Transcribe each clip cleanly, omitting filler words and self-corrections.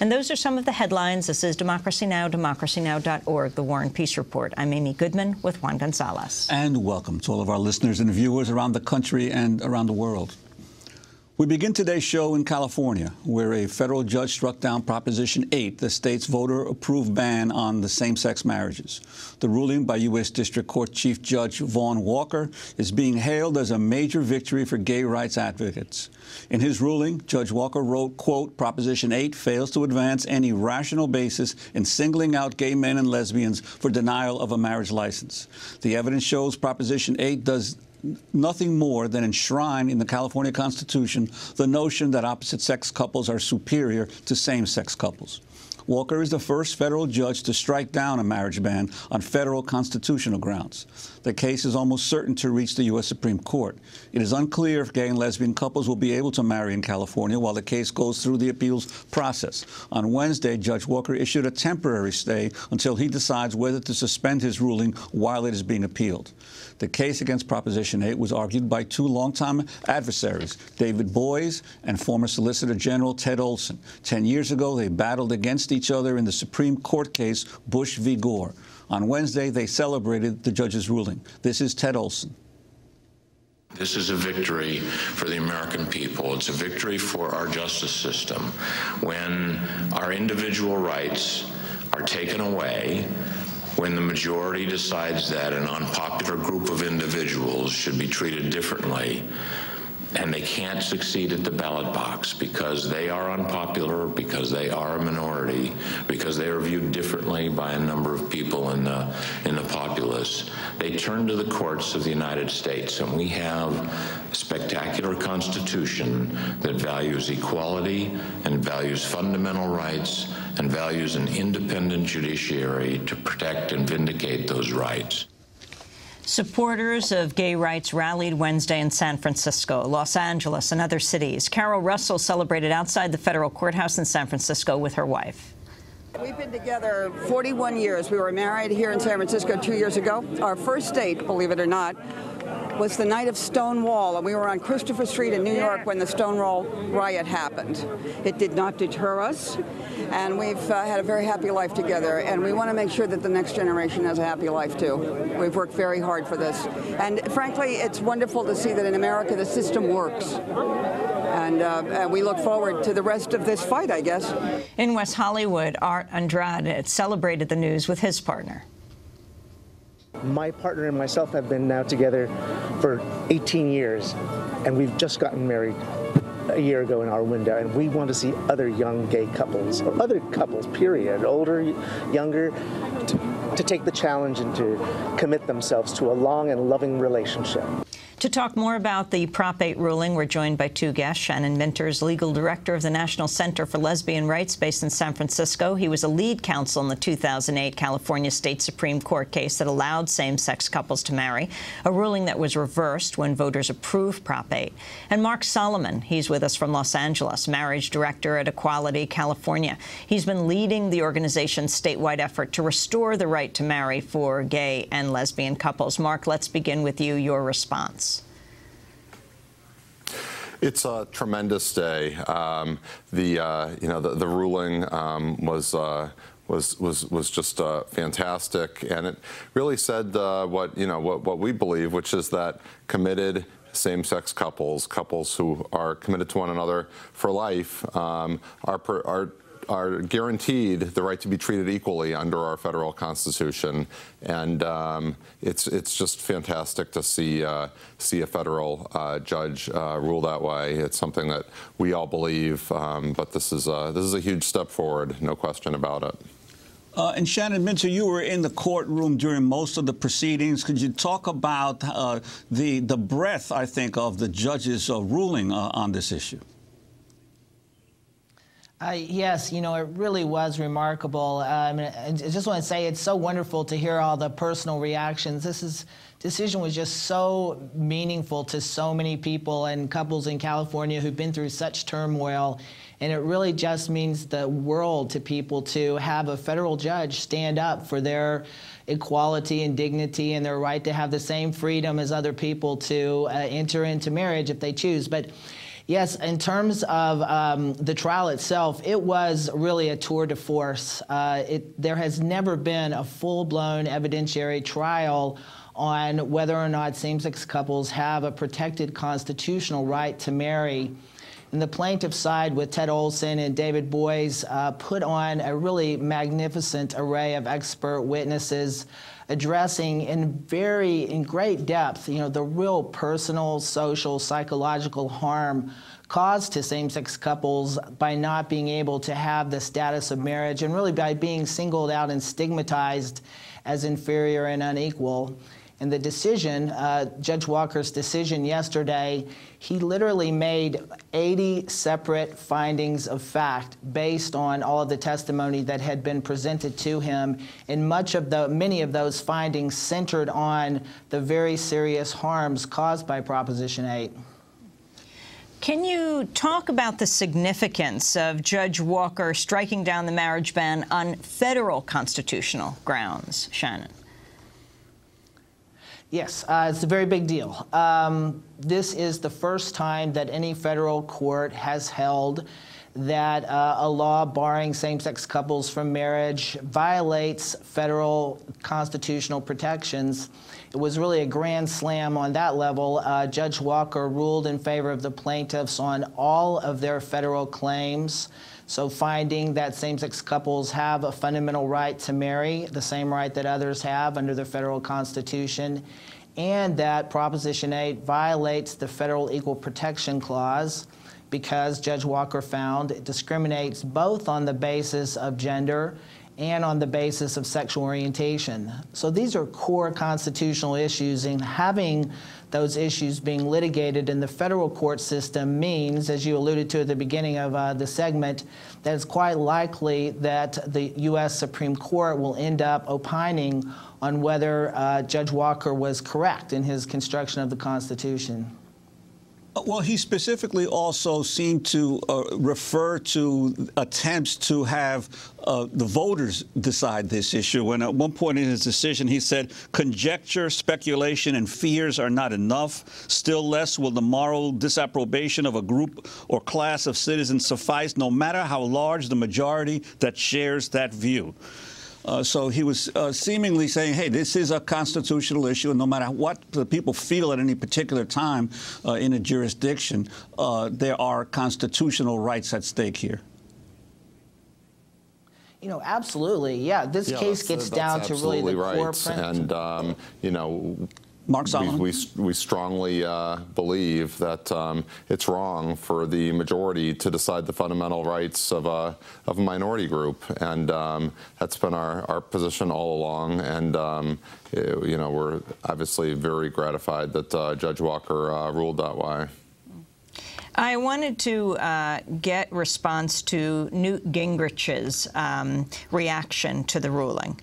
And those are some of the headlines. This is Democracy Now!, democracynow.org, The War and Peace Report. I'm Amy Goodman with Juan Gonzalez. And welcome to all of our listeners and viewers around the country and around the world. We begin today's show in California, where a federal judge struck down Proposition 8, the state's voter-approved ban on the same-sex marriages. The ruling by U.S. District Court Chief Judge Vaughn Walker is being hailed as a major victory for gay rights advocates. In his ruling, Judge Walker wrote, quote, Proposition 8 fails to advance any rational basis in singling out gay men and lesbians for denial of a marriage license. The evidence shows Proposition 8 does nothing more than enshrine in the California Constitution the notion that opposite-sex couples are superior to same-sex couples. Walker is the first federal judge to strike down a marriage ban on federal constitutional grounds. The case is almost certain to reach the U.S. Supreme Court. It is unclear if gay and lesbian couples will be able to marry in California while the case goes through the appeals process. On Wednesday, Judge Walker issued a temporary stay until he decides whether to suspend his ruling while it is being appealed. The case against Proposition 8 was argued by two longtime adversaries, David Boies and former Solicitor General Ted Olson. 10 years ago, they battled against each other in the Supreme Court case Bush v. Gore. On Wednesday, they celebrated the judge's ruling. This is Ted Olson. This is a victory for the American people. It's a victory for our justice system. When our individual rights are taken away, when the majority decides that an unpopular group of individuals should be treated differently, and they can't succeed at the ballot box because they are unpopular, because they are a minority, because they are viewed differently by a number of people in the populace, they turn to the courts of the United States, and we have a spectacular Constitution that values equality and values fundamental rights and values an independent judiciary to protect and vindicate those rights. Supporters of gay rights rallied Wednesday in San Francisco, Los Angeles, and other cities. Carol Russell celebrated outside the federal courthouse in San Francisco with her wife. We've been together 41 years. We were married here in San Francisco 2 years ago. Our first date, believe it or not, was the night of Stonewall, and we were on Christopher Street in New York when the Stonewall riot happened. It did not deter us, and we've had a very happy life together, and we want to make sure that the next generation has a happy life too. We've worked very hard for this, and frankly, it's wonderful to see that in America the system works. And we look forward to the rest of this fight, I guess. In West Hollywood, Art Andrade celebrated the news with his partner. My partner and myself have been now together for 18 years, and we've just gotten married a year ago in our window, and we want to see other young gay couples, or other couples, period, older, younger, to take the challenge and to commit themselves to a long and loving relationship. To talk more about the Prop 8 ruling, we're joined by two guests. Shannon Minters, legal director of the National Center for Lesbian Rights based in San Francisco. He was a lead counsel in the 2008 California State Supreme Court case that allowed same-sex couples to marry, a ruling that was reversed when voters approved Prop 8. And Mark Solomon, he's with us from Los Angeles, marriage director at Equality California. He's been leading the organization's statewide effort to restore the right to marry for gay and lesbian couples. Mark, let's begin with you, your response. It's a tremendous day. The ruling was just fantastic, and it really said what we believe, which is that committed same-sex couples who are committed to one another for life are guaranteed the right to be treated equally under our federal Constitution, and it's just fantastic to see a federal judge rule that way. It's something that we all believe, but this is a huge step forward, no question about it. And Shannon Minter, you were in the courtroom during most of the proceedings. Could you talk about the breadth, I think, of the judge's ruling on this issue? Yes, it really was remarkable. I just want to say it's so wonderful to hear all the personal reactions. This decision was just so meaningful to so many people and couples in California who've been through such turmoil. And it really just means the world to people to have a federal judge stand up for their equality and dignity and their right to have the same freedom as other people to enter into marriage if they choose. But Yes, in terms of the trial itself, it was really a tour de force. There has never been a full-blown evidentiary trial on whether or not same-sex couples have a protected constitutional right to marry. And the plaintiff's side, with Ted Olson and David Boies, put on a really magnificent array of expert witnesses addressing in great depth, the real personal, social, psychological harm caused to same-sex couples by not being able to have the status of marriage, and really by being singled out and stigmatized as inferior and unequal. And the decision, Judge Walker's decision yesterday, he literally made 80 separate findings of fact based on all of the testimony that had been presented to him, and many of those findings centered on the very serious harms caused by Proposition 8. Can you talk about the significance of Judge Walker striking down the marriage ban on federal constitutional grounds, Shannon? Yes, it's a very big deal. This is the first time that any federal court has held that a law barring same-sex couples from marriage violates federal constitutional protections. It was really a grand slam on that level. Judge Walker ruled in favor of the plaintiffs on all of their federal claims. So finding that same-sex couples have a fundamental right to marry, the same right that others have under the federal Constitution, and that Proposition 8 violates the Federal Equal Protection Clause because Judge Walker found it discriminates both on the basis of gender and on the basis of sexual orientation. So these are core constitutional issues, and having those issues being litigated in the federal court system means, as you alluded to at the beginning of the segment, that it's quite likely that the U.S. Supreme Court will end up opining on whether Judge Walker was correct in his construction of the Constitution. Well, he specifically also seemed to refer to attempts to have the voters decide this issue. And at one point in his decision, he said, conjecture, speculation, and fears are not enough. Still less will the moral disapprobation of a group or class of citizens suffice, no matter how large the majority that shares that view. So he was seemingly saying, hey, this is a constitutional issue, and no matter what the people feel at any particular time in a jurisdiction, there are constitutional rights at stake here. Absolutely. Yeah, this case gets down to really the core principle. And, Mark Solomon? We strongly believe that it's wrong for the majority to decide the fundamental rights of a minority group, and that's been our position all along. And we're obviously very gratified that Judge Walker ruled that way. I wanted to get response to Newt Gingrich's reaction to the ruling.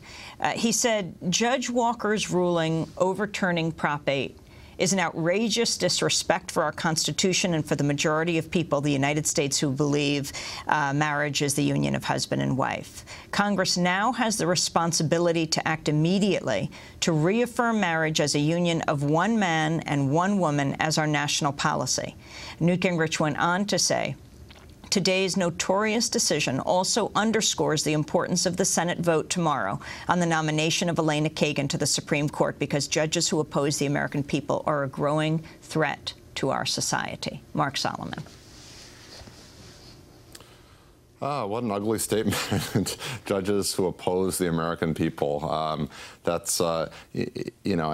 He said, Judge Walker's ruling overturning Prop 8 is an outrageous disrespect for our Constitution and for the majority of people in the United States who believe marriage is the union of husband and wife. Congress now has the responsibility to act immediately to reaffirm marriage as a union of one man and one woman as our national policy. Newt Gingrich went on to say, today's notorious decision also underscores the importance of the Senate vote tomorrow on the nomination of Elena Kagan to the Supreme Court, because judges who oppose the American people are a growing threat to our society. Mark Solomon. What an ugly statement. Judges who oppose the American people. That's, I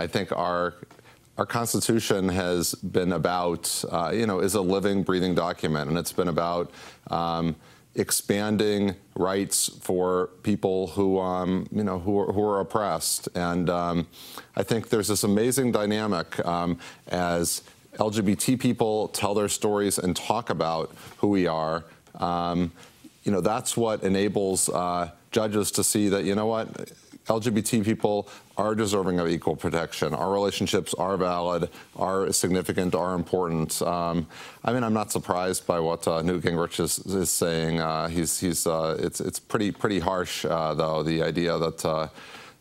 think our Constitution has been about, is a living, breathing document, and it's been about expanding rights for people who, who are oppressed. And I think there's this amazing dynamic as LGBT people tell their stories and talk about who we are. That's what enables judges to see that, LGBT people are deserving of equal protection. Our relationships are valid, are significant, are important. I'm not surprised by what Newt Gingrich is saying. It's pretty harsh, though, the idea that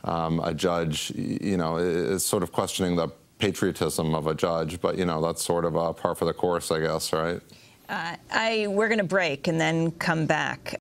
a judge, is sort of questioning the patriotism of a judge. But, that's sort of par for the course, I guess, right? We're going to break and then come back.